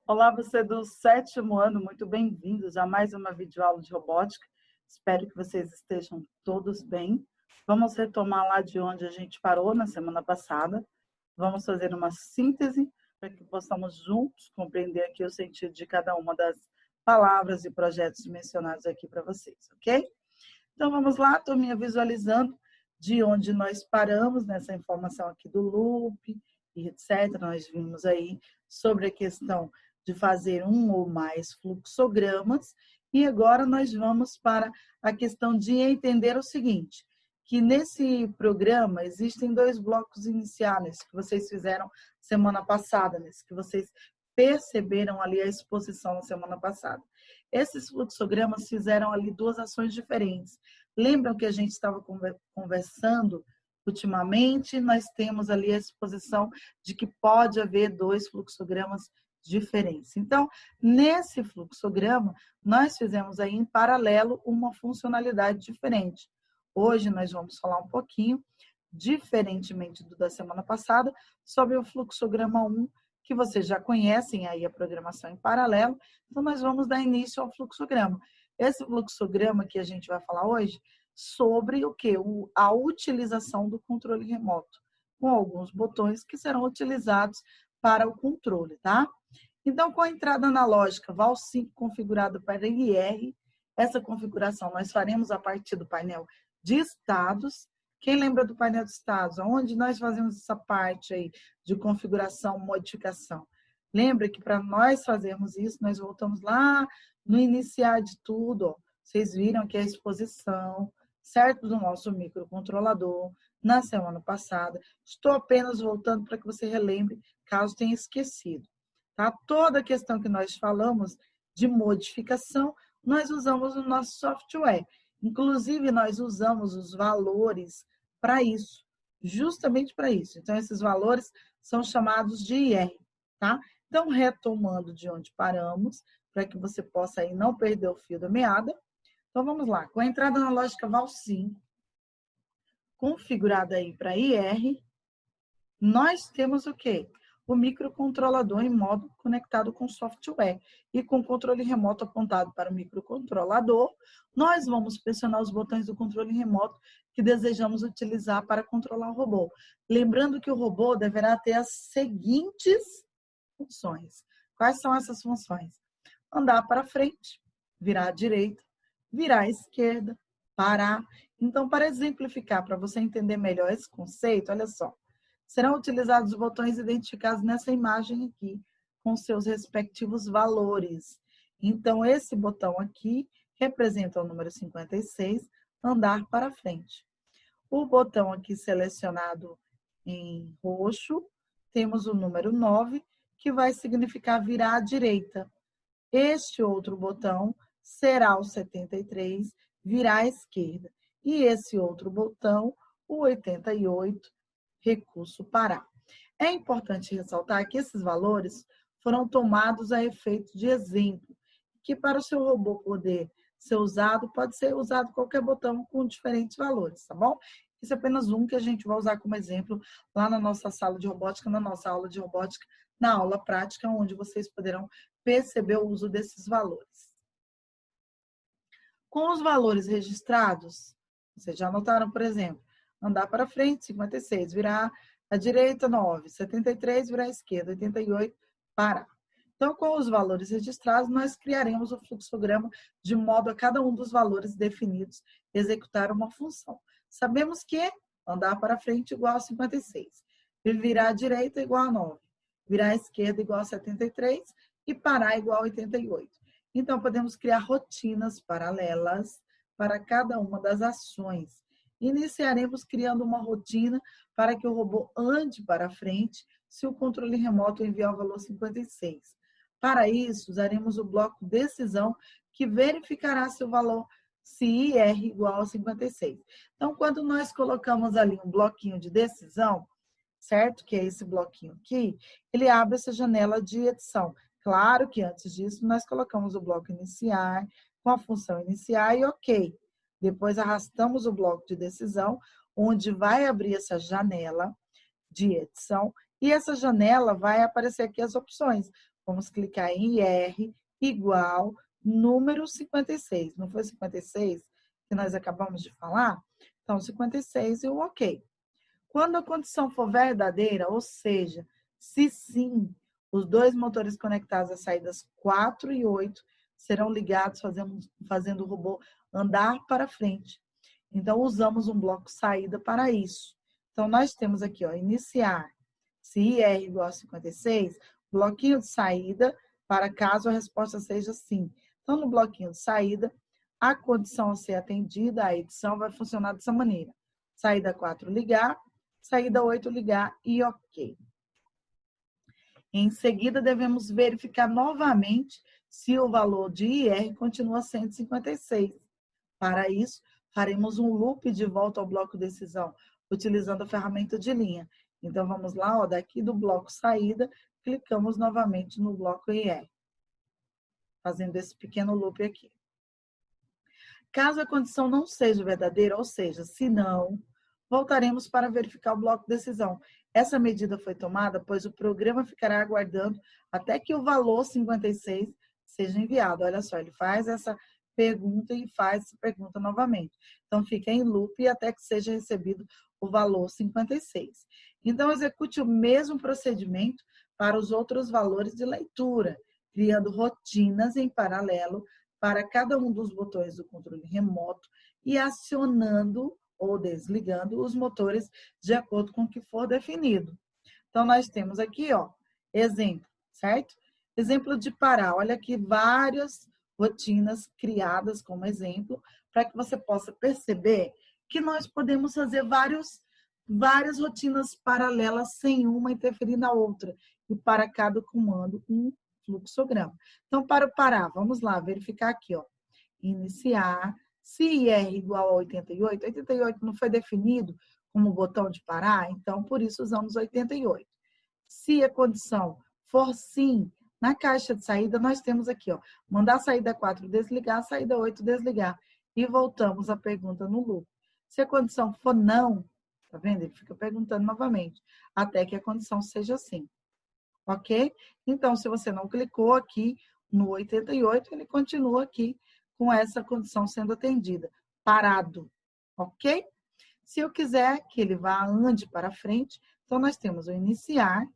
Olá, você do 7º ano, muito bem-vindos a mais uma videoaula de robótica. Espero que vocês estejam todos bem. Vamos retomar lá de onde a gente parou na semana passada. Vamos fazer uma síntese para que possamos juntos compreender aqui o sentido de cada uma das palavras e projetos mencionados aqui para vocês, ok? Então vamos lá, turminha, visualizando de onde nós paramos nessa informação aqui do loop e etc. Nós vimos aí sobre a questão de fazer um ou mais fluxogramas, e agora nós vamos para a questão de entender o seguinte, que nesse programa existem dois blocos iniciais que vocês fizeram semana passada, nesse que vocês perceberam ali a exposição na semana passada. Esses fluxogramas fizeram ali duas ações diferentes. Lembram que a gente estava conversando ultimamente? Nós temos ali a exposição de que pode haver dois fluxogramas diferentes. Então, nesse fluxograma, nós fizemos aí em paralelo uma funcionalidade diferente. Hoje nós vamos falar um pouquinho, diferentemente do da semana passada, sobre o fluxograma 1, que vocês já conhecem aí a programação em paralelo. Então, nós vamos dar início ao fluxograma. Esse fluxograma que a gente vai falar hoje, sobre o quê? A utilização do controle remoto, com alguns botões que serão utilizados para o controle, tá? Então, com a entrada analógica VAL5 configurada para IR, essa configuração nós faremos a partir do painel de estados. Quem lembra do painel de estados? Onde nós fazemos essa parte aí de configuração, modificação? Lembra que para nós fazermos isso, nós voltamos lá no iniciar de tudo, ó. Vocês viram que a exposição, certo, do nosso microcontrolador na semana passada. Estou apenas voltando para que você relembre, caso tenha esquecido. Tá? Toda a questão que nós falamos de modificação, nós usamos no nosso software. Inclusive, nós usamos os valores para isso, justamente para isso. Então, esses valores são chamados de IR, tá? Então, retomando de onde paramos, para que você possa aí não perder o fio da meada. Então, vamos lá. Com a entrada analógica VAL5, configurada aí para IR, nós temos o quê? O microcontrolador em modo conectado com software. E com o controle remoto apontado para o microcontrolador, nós vamos pressionar os botões do controle remoto que desejamos utilizar para controlar o robô. Lembrando que o robô deverá ter as seguintes funções. Quais são essas funções? Andar para frente, virar à direita, virar à esquerda, parar. Então, para exemplificar, para você entender melhor esse conceito, olha só. Serão utilizados os botões identificados nessa imagem aqui, com seus respectivos valores. Então, esse botão aqui representa o número 56, andar para frente. O botão aqui selecionado em roxo, temos o número 9, que vai significar virar à direita. Este outro botão será o 73, virar à esquerda. E esse outro botão, o 88, recurso parar. É importante ressaltar que esses valores foram tomados a efeito de exemplo, que para o seu robô poder ser usado, pode ser usado qualquer botão com diferentes valores, tá bom? Esse é apenas um que a gente vai usar como exemplo lá na nossa sala de robótica, na nossa aula de robótica, na aula prática, onde vocês poderão perceber o uso desses valores. Com os valores registrados, vocês já anotaram, por exemplo, andar para frente, 56, virar à direita, 9, 73, virar à esquerda, 88, parar. Então, com os valores registrados, nós criaremos o fluxograma de modo a cada um dos valores definidos executar uma função. Sabemos que andar para frente igual a 56, virar à direita igual a 9, virar à esquerda igual a 73 e parar igual a 88. Então, podemos criar rotinas paralelas para cada uma das ações. Iniciaremos criando uma rotina para que o robô ande para frente se o controle remoto enviar o valor 56. Para isso, usaremos o bloco decisão, que verificará se o valor se IR igual a 56. Então, quando nós colocamos ali um bloquinho de decisão, certo? Que é esse bloquinho aqui, ele abre essa janela de edição. Claro que antes disso, nós colocamos o bloco iniciar, com a função iniciar e OK. Depois arrastamos o bloco de decisão, onde vai abrir essa janela de edição, e essa janela vai aparecer aqui as opções. Vamos clicar em IR igual número 56. Não foi 56 que nós acabamos de falar? Então, 56 e o OK. Quando a condição for verdadeira, ou seja, se sim, os dois motores conectados às saídas 4 e 8 serão ligados, fazendo o robô andar para frente. Então, usamos um bloco saída para isso. Então, nós temos aqui, ó, iniciar. Se IR igual a 56, bloquinho de saída para caso a resposta seja sim. Então, no bloquinho de saída, a condição a ser atendida, a edição vai funcionar dessa maneira. Saída 4 ligar, saída 8 ligar e OK. Em seguida, devemos verificar novamente se o valor de IR continua 156. Para isso, faremos um loop de volta ao bloco decisão, utilizando a ferramenta de linha. Então, vamos lá, ó, daqui do bloco saída, clicamos novamente no bloco IR, fazendo esse pequeno loop aqui. Caso a condição não seja verdadeira, ou seja, se não, voltaremos para verificar o bloco decisão. Essa medida foi tomada, pois o programa ficará aguardando até que o valor 56 seja enviado. Olha só, ele faz essa pergunta e faz essa pergunta novamente. Então, fica em loop até que seja recebido o valor 56. Então, execute o mesmo procedimento para os outros valores de leitura, criando rotinas em paralelo para cada um dos botões do controle remoto e acionando ou desligando os motores de acordo com o que for definido. Então, nós temos aqui, ó, exemplo, certo? Exemplo de parar. Olha aqui várias rotinas criadas como exemplo, para que você possa perceber que nós podemos fazer várias rotinas paralelas sem uma interferir na outra. E para cada comando, um fluxograma. Então, para o parar, vamos lá, verificar aqui, ó. Iniciar. Se IR igual a 88, 88 não foi definido como botão de parar, então por isso usamos 88. Se a condição for sim, na caixa de saída nós temos aqui, ó, mandar a saída 4 desligar, a saída 8 desligar. E voltamos à pergunta no loop. Se a condição for não, tá vendo? Ele fica perguntando novamente, até que a condição seja sim. Ok? Então, se você não clicou aqui no 88, ele continua aqui com essa condição sendo atendida, parado, ok? Se eu quiser que ele vá, ande para frente, então nós temos o iniciar,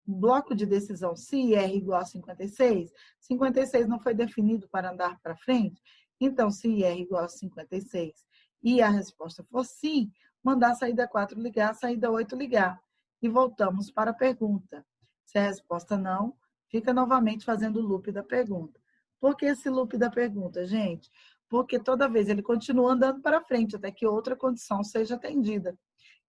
bloco de decisão, se IR igual a 56, 56 não foi definido para andar para frente, então se IR igual a 56 e a resposta for sim, mandar a saída 4 ligar, a saída 8 ligar. E voltamos para a pergunta. Se a resposta não, fica novamente fazendo o loop da pergunta. Por que esse loop da pergunta, gente? Porque toda vez ele continua andando para frente, até que outra condição seja atendida.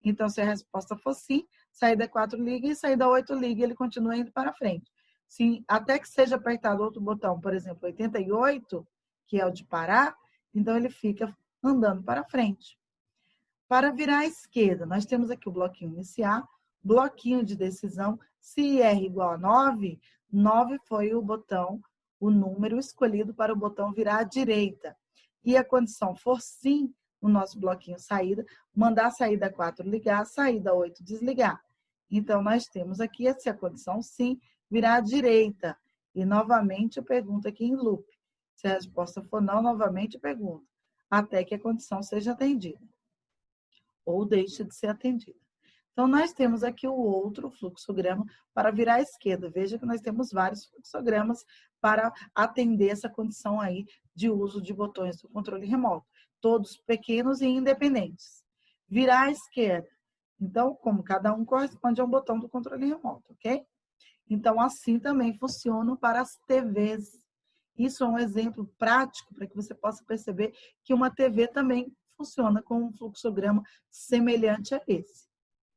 Então, se a resposta for sim, saída 4 liga e saída 8 liga, ele continua indo para frente. Se até que seja apertado outro botão, por exemplo, 88, que é o de parar, então ele fica andando para frente. Para virar à esquerda, nós temos aqui o bloquinho iniciar, bloquinho de decisão, se IR igual a 9, 9 foi o botão, o número escolhido para o botão virar à direita. E a condição for sim, no nosso bloquinho saída, mandar a saída 4 ligar, a saída 8 desligar. Então, nós temos aqui, se a condição sim, virar à direita. E, novamente, eu pergunto aqui em loop. Se a resposta for não, novamente eu pergunto, até que a condição seja atendida. Ou deixe de ser atendida. Então, nós temos aqui o outro fluxograma para virar à esquerda. Veja que nós temos vários fluxogramas para atender essa condição aí de uso de botões do controle remoto. Todos pequenos e independentes. Virar à esquerda. Então, como cada um corresponde a um botão do controle remoto, ok? Então, assim também funcionam para as TVs. Isso é um exemplo prático para que você possa perceber que uma TV também funciona com um fluxograma semelhante a esse.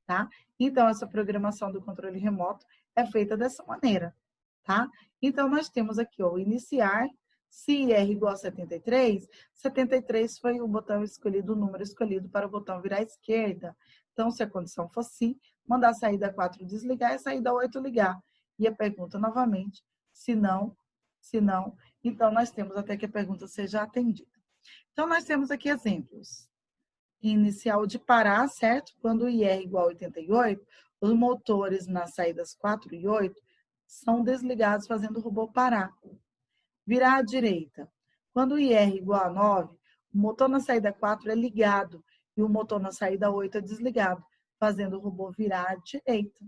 Tá? Então, essa programação do controle remoto é feita dessa maneira, tá? Então, nós temos aqui, ó, o iniciar, se IR igual a 73, 73 foi o botão escolhido, o número escolhido para o botão virar à esquerda. Então, se a condição for sim, mandar a saída 4 desligar e a saída 8 ligar. E a pergunta novamente, se não, então nós temos até que a pergunta seja atendida. Então, nós temos aqui exemplos. Inicial de parar, certo? Quando o IR igual a 88, os motores nas saídas 4 e 8 são desligados, fazendo o robô parar. Virar à direita. Quando o IR igual a 9, o motor na saída 4 é ligado e o motor na saída 8 é desligado, fazendo o robô virar à direita.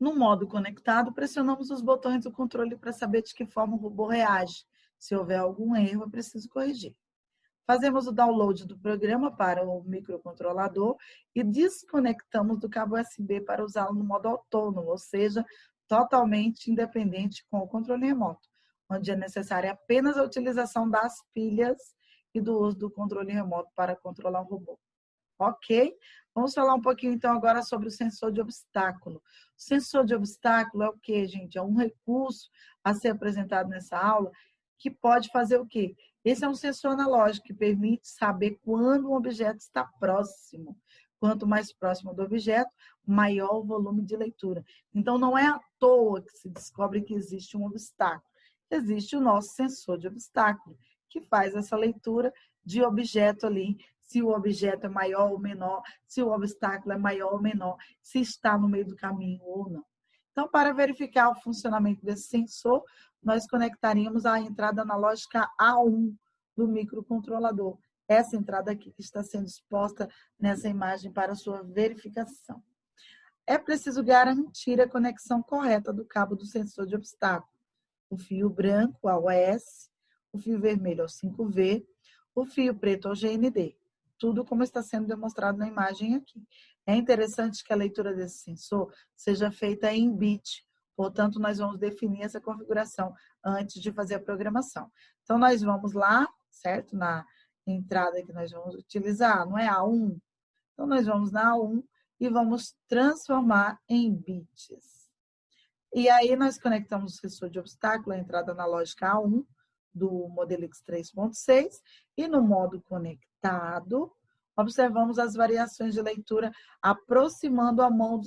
No modo conectado, pressionamos os botões do controle para saber de que forma o robô reage. Se houver algum erro, é preciso corrigir. Fazemos o download do programa para o microcontrolador e desconectamos do cabo USB para usá-lo no modo autônomo, ou seja, totalmente independente com o controle remoto, onde é necessária apenas a utilização das pilhas e do uso do controle remoto para controlar o robô. Ok? Vamos falar um pouquinho então agora sobre o sensor de obstáculo. O sensor de obstáculo é o quê, gente? É um recurso a ser apresentado nessa aula que pode fazer o quê? Esse é um sensor analógico que permite saber quando um objeto está próximo. Quanto mais próximo do objeto, maior o volume de leitura. Então, não é à toa que se descobre que existe um obstáculo. Existe o nosso sensor de obstáculo, que faz essa leitura de objeto ali, se o objeto é maior ou menor, se o obstáculo é maior ou menor, se está no meio do caminho ou não. Então, para verificar o funcionamento desse sensor, nós conectaríamos a entrada analógica A1 do microcontrolador. Essa entrada aqui que está sendo exposta nessa imagem para sua verificação. É preciso garantir a conexão correta do cabo do sensor de obstáculo. O fio branco ao S, o fio vermelho ao 5V, o fio preto ao GND. Tudo como está sendo demonstrado na imagem aqui. É interessante que a leitura desse sensor seja feita em bit, portanto, nós vamos definir essa configuração antes de fazer a programação. Então, nós vamos lá, certo? Na entrada que nós vamos utilizar, não é A1? Então, nós vamos na A1 e vamos transformar em bits. E aí, nós conectamos o sensor de obstáculo, a entrada analógica A1, do modelo X3.6, e no modo conectado, observamos as variações de leitura aproximando a mão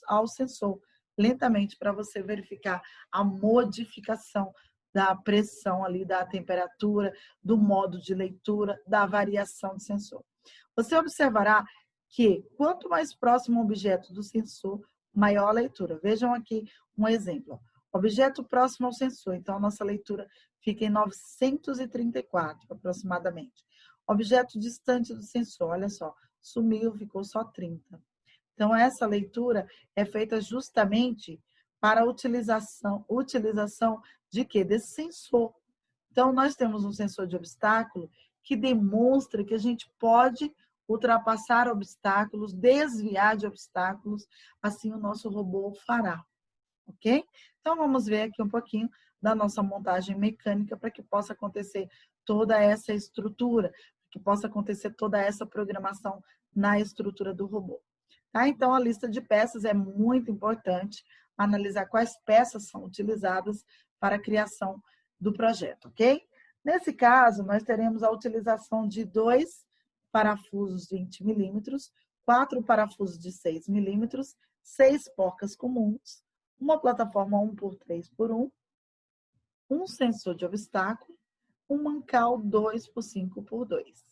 ao sensor, lentamente, para você verificar a modificação da pressão ali, da temperatura, do modo de leitura, da variação do sensor. Você observará que quanto mais próximo o objeto do sensor, maior a leitura. Vejam aqui um exemplo. Objeto próximo ao sensor, então a nossa leitura fica em 934 aproximadamente. Objeto distante do sensor, olha só, sumiu, ficou só 30. Então essa leitura é feita justamente para a utilização de quê? Desse sensor. Então nós temos um sensor de obstáculo que demonstra que a gente pode ultrapassar obstáculos, desviar de obstáculos, assim o nosso robô fará. Ok? Então, vamos ver aqui um pouquinho da nossa montagem mecânica para que possa acontecer toda essa estrutura, para que possa acontecer toda essa programação na estrutura do robô. Tá? Então, a lista de peças é muito importante, analisar quais peças são utilizadas para a criação do projeto, ok? Nesse caso, nós teremos a utilização de 2 parafusos de 20 milímetros, 4 parafusos de 6 milímetros, 6 porcas comuns, uma plataforma 1x3x1, um sensor de obstáculo, um mancal 2x5x2.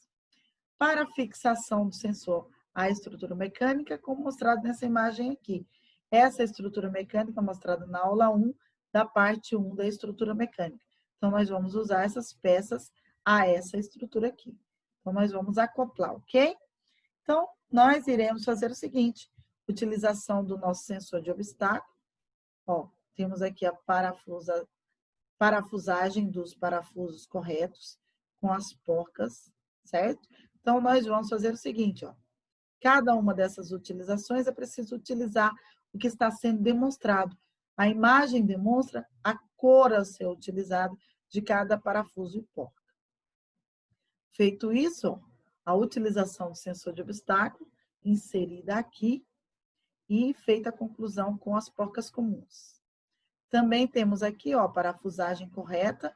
Para a fixação do sensor à estrutura mecânica, como mostrado nessa imagem aqui. Essa estrutura mecânica mostrada na aula 1, da parte 1 da estrutura mecânica. Então, nós vamos usar essas peças a essa estrutura aqui. Então, nós vamos acoplar, ok? Então, nós iremos fazer o seguinte, utilização do nosso sensor de obstáculo. Ó, temos aqui a parafusagem dos parafusos corretos com as porcas, certo? Então, nós vamos fazer o seguinte, ó. Cada uma dessas utilizações é preciso utilizar o que está sendo demonstrado. A imagem demonstra a cor a ser utilizada de cada parafuso e porca. Feito isso, a utilização do sensor de obstáculo inserida aqui e feita a conclusão com as porcas comuns. Também temos aqui, ó, a parafusagem correta,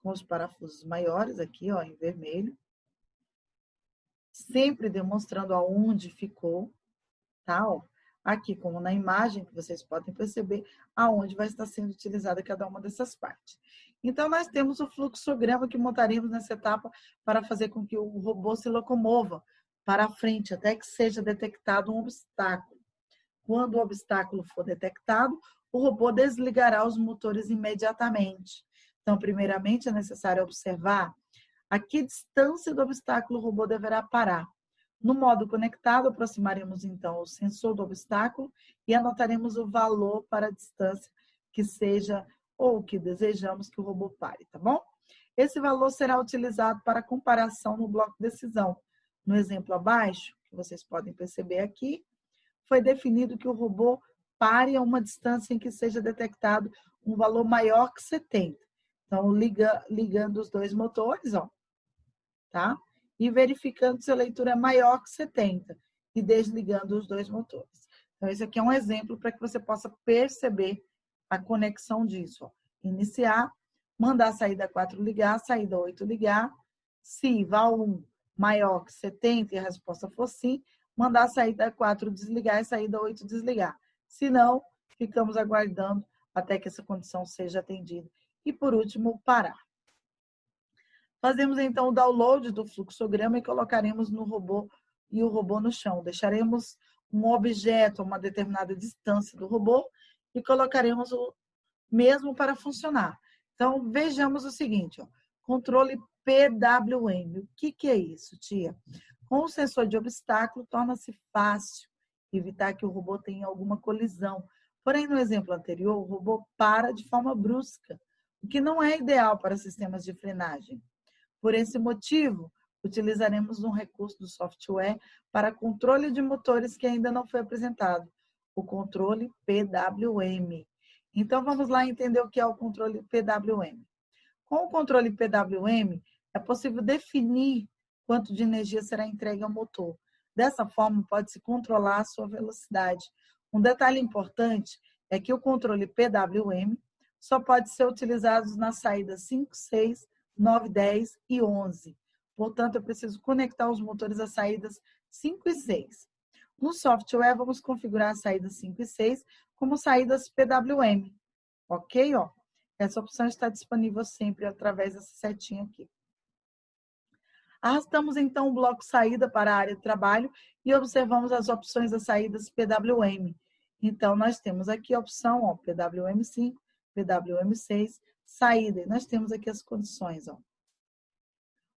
com os parafusos maiores aqui, ó, em vermelho. Sempre demonstrando aonde ficou, tá? Ó, aqui, como na imagem, que vocês podem perceber, aonde vai estar sendo utilizada cada uma dessas partes. Então, nós temos o fluxograma que montaríamos nessa etapa para fazer com que o robô se locomova para a frente, até que seja detectado um obstáculo. Quando o obstáculo for detectado, o robô desligará os motores imediatamente. Então, primeiramente, é necessário observar a que distância do obstáculo o robô deverá parar. No modo conectado, aproximaremos então o sensor do obstáculo e anotaremos o valor para a distância que seja ou que desejamos que o robô pare, tá bom? Esse valor será utilizado para comparação no bloco de decisão. No exemplo abaixo, que vocês podem perceber aqui, foi definido que o robô pare a uma distância em que seja detectado um valor maior que 70. Então, ligando os dois motores, ó, tá? E verificando se a leitura é maior que 70 e desligando os dois motores. Então, esse aqui é um exemplo para que você possa perceber a conexão disso. Ó. Iniciar, mandar a saída 4 ligar, saída 8 ligar. Se val 1 maior que 70 e a resposta for sim, mandar a saída 4 desligar e saída 8 desligar. Se não, ficamos aguardando até que essa condição seja atendida. E, por último, parar. Fazemos, então, o download do fluxograma e colocaremos no robô e o robô no chão. Deixaremos um objeto a uma determinada distância do robô e colocaremos o mesmo para funcionar. Então, vejamos o seguinte, ó, controle PWM. O que é isso, tia? Com o sensor de obstáculo, torna-se fácil evitar que o robô tenha alguma colisão. Porém, no exemplo anterior, o robô para de forma brusca, o que não é ideal para sistemas de frenagem. Por esse motivo, utilizaremos um recurso do software para controle de motores que ainda não foi apresentado, o controle PWM. Então, vamos lá entender o que é o controle PWM. Com o controle PWM, é possível definir quanto de energia será entregue ao motor. Dessa forma, pode-se controlar a sua velocidade. Um detalhe importante é que o controle PWM só pode ser utilizado nas saídas 5, 6, 9, 10 e 11. Portanto, eu preciso conectar os motores às saídas 5 e 6. No software, vamos configurar as saídas 5 e 6 como saídas PWM. Ok? Ó, essa opção está disponível sempre através dessa setinha aqui. Arrastamos, então, o bloco saída para a área de trabalho e observamos as opções das saídas PWM. Então, nós temos aqui a opção ó, PWM5, PWM6, saída. E nós temos aqui as condições. Ó.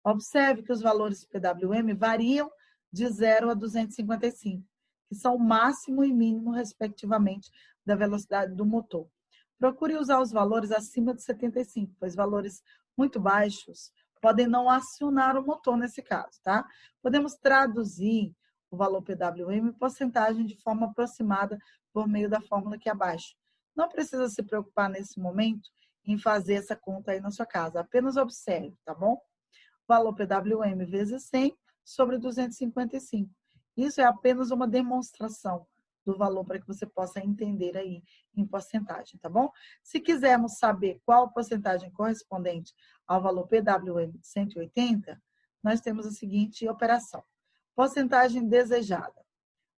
Observe que os valores PWM variam de 0 a 255, que são o máximo e mínimo, respectivamente, da velocidade do motor. Procure usar os valores acima de 75, pois valores muito baixos podem não acionar o motor nesse caso, tá? Podemos traduzir o valor PWM em porcentagem de forma aproximada por meio da fórmula aqui abaixo. Não precisa se preocupar nesse momento em fazer essa conta aí na sua casa, apenas observe, tá bom? Valor PWM vezes 100 sobre 255. Isso é apenas uma demonstração do valor para que você possa entender aí em porcentagem, tá bom? Se quisermos saber qual a porcentagem correspondente ao valor PWM de 180, nós temos a seguinte operação. Porcentagem desejada,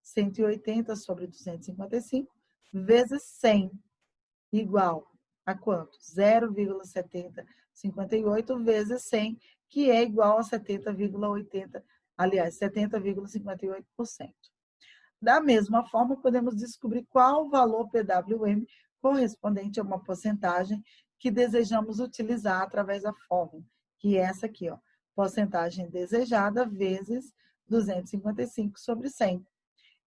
180 sobre 255 vezes 100, igual a quanto? 0,7058 vezes 100, que é igual a 70,80, aliás, 70,58%. Da mesma forma, podemos descobrir qual o valor PWM correspondente a uma porcentagem que desejamos utilizar através da fórmula, que é essa aqui, ó, porcentagem desejada vezes 255 sobre 100.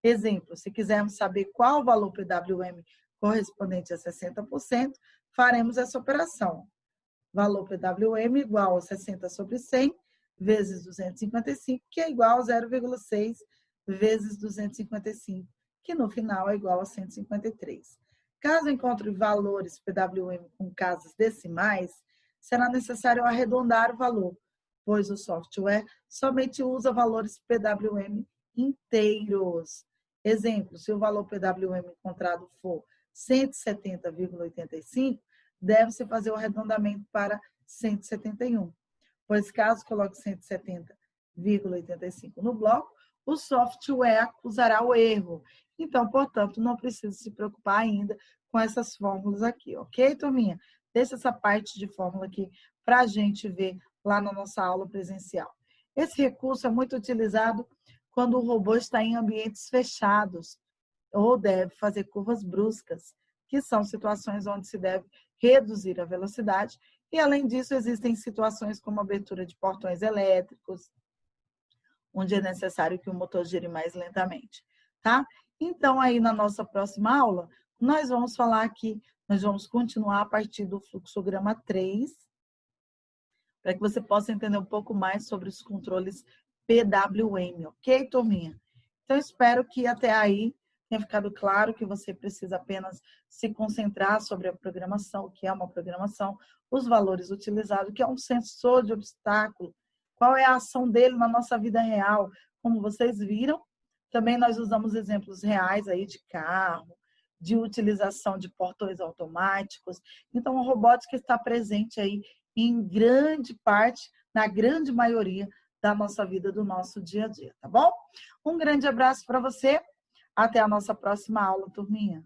Exemplo, se quisermos saber qual o valor PWM correspondente a 60%, faremos essa operação. Valor PWM igual a 60 sobre 100 vezes 255, que é igual a 0,6 vezes 255, que no final é igual a 153. Caso encontre valores PWM com casas decimais, será necessário arredondar o valor, pois o software somente usa valores PWM inteiros. Exemplo, se o valor PWM encontrado for 170,85, deve-se fazer o arredondamento para 171, pois caso coloque 170,85 no bloco, o software acusará o erro. Então, portanto, não precisa se preocupar ainda com essas fórmulas aqui, ok, turminha? Deixa essa parte de fórmula aqui para a gente ver lá na nossa aula presencial. Esse recurso é muito utilizado quando o robô está em ambientes fechados ou deve fazer curvas bruscas. que são situações onde se deve reduzir a velocidade. E, além disso, existem situações como abertura de portões elétricos, onde é necessário que o motor gire mais lentamente, tá? Então, aí na nossa próxima aula, nós vamos falar aqui, nós vamos continuar a partir do fluxograma 3, para que você possa entender um pouco mais sobre os controles PWM, ok, turminha? Então, espero que até aí tenha ficado claro que você precisa apenas se concentrar sobre a programação, o que é uma programação, os valores utilizados, o que é um sensor de obstáculo, qual é a ação dele na nossa vida real, como vocês viram. Também nós usamos exemplos reais aí de carro, de utilização de portões automáticos. Então, a robótica está presente aí em grande parte, na grande maioria da nossa vida, do nosso dia a dia, tá bom? Um grande abraço para você. Até a nossa próxima aula, turminha.